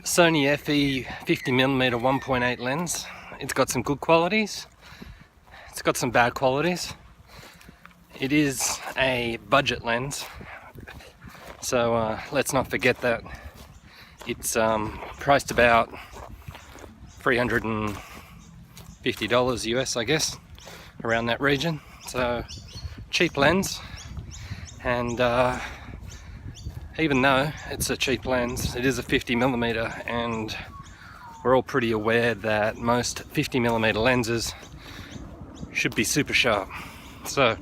Sony FE 50mm 1.8 lens. It's got some good qualities, it's got some bad qualities. It is a budget lens, so let's not forget that. It's priced about $350 US, I guess, around that region. So cheap lens, and even though it's a cheap lens, it is a 50mm, and we're all pretty aware that most 50mm lenses should be super sharp. So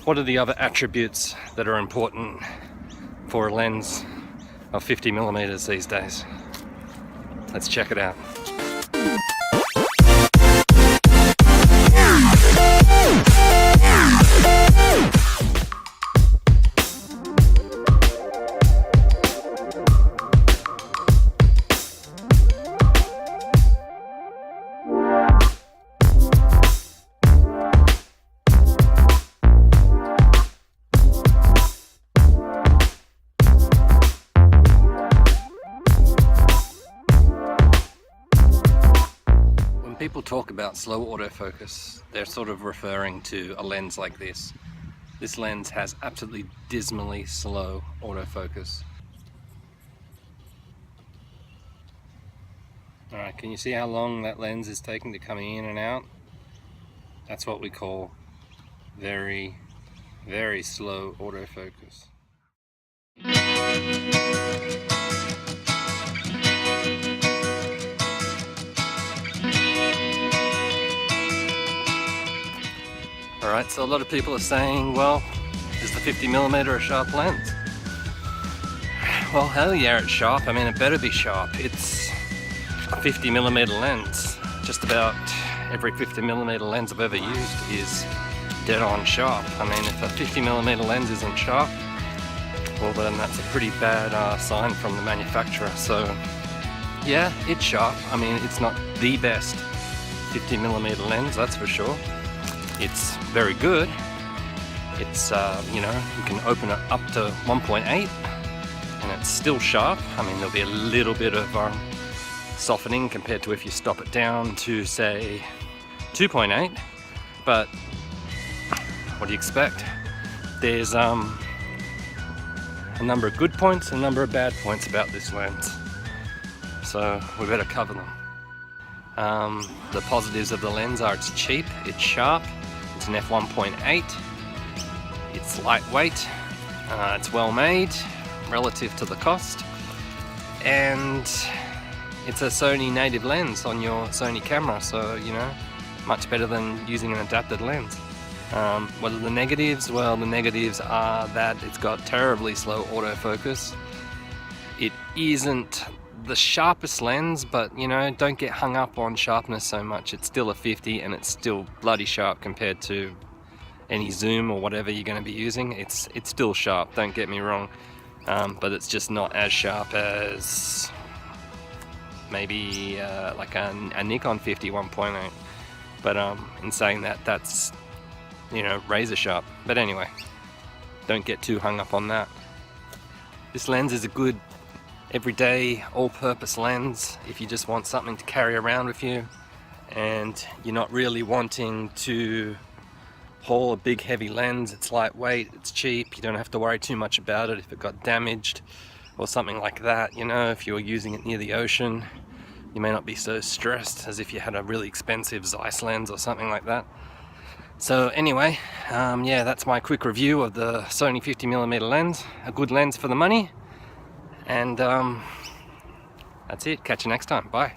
what are the other attributes that are important for a lens of 50mm these days? Let's check it out. People talk about slow autofocus, they're sort of referring to a lens like this. This lens has absolutely dismally slow autofocus. Alright, can you see how long that lens is taking to come in and out? That's what we call very, very slow autofocus. Alright, so a lot of people are saying, well, is the 50mm a sharp lens? Well, hell yeah, it's sharp. I mean, it better be sharp. It's a 50mm lens. Just about every 50mm lens I've ever used is dead on sharp. I mean, if a 50mm lens isn't sharp, well then that's a pretty bad sign from the manufacturer. So yeah, it's sharp. I mean, it's not the best 50mm lens, that's for sure. It's very good. It's, you know, you can open it up to 1.8 and it's still sharp. I mean, there'll be a little bit of softening compared to if you stop it down to, say, 2.8, but what do you expect? There's a number of good points and a number of bad points about this lens, so we better cover them. The positives of the lens are it's cheap, it's sharp, it's an F1.8, it's lightweight, it's well made relative to the cost, and it's a Sony native lens on your Sony camera, so you know, much better than using an adapted lens. What are the negatives? Well, the negatives are that it's got terribly slow autofocus. It isn't the sharpest lens, but you know, don't get hung up on sharpness so much. It's still a 50 and it's still bloody sharp compared to any zoom or whatever you're going to be using. It's still sharp, don't get me wrong, but it's just not as sharp as maybe like a Nikon 50 1.8. But in saying that, that's, you know, razor sharp. But anyway, don't get too hung up on that. This lens is a good everyday all-purpose lens if you just want something to carry around with you and you're not really wanting to haul a big heavy lens. It's lightweight, it's cheap, you don't have to worry too much about it if it got damaged or something like that. You know, if you're using it near the ocean, you may not be so stressed as if you had a really expensive Zeiss lens or something like that. So anyway, yeah, that's my quick review of the Sony 50mm lens. A good lens for the money. And that's it. Catch you next time. Bye.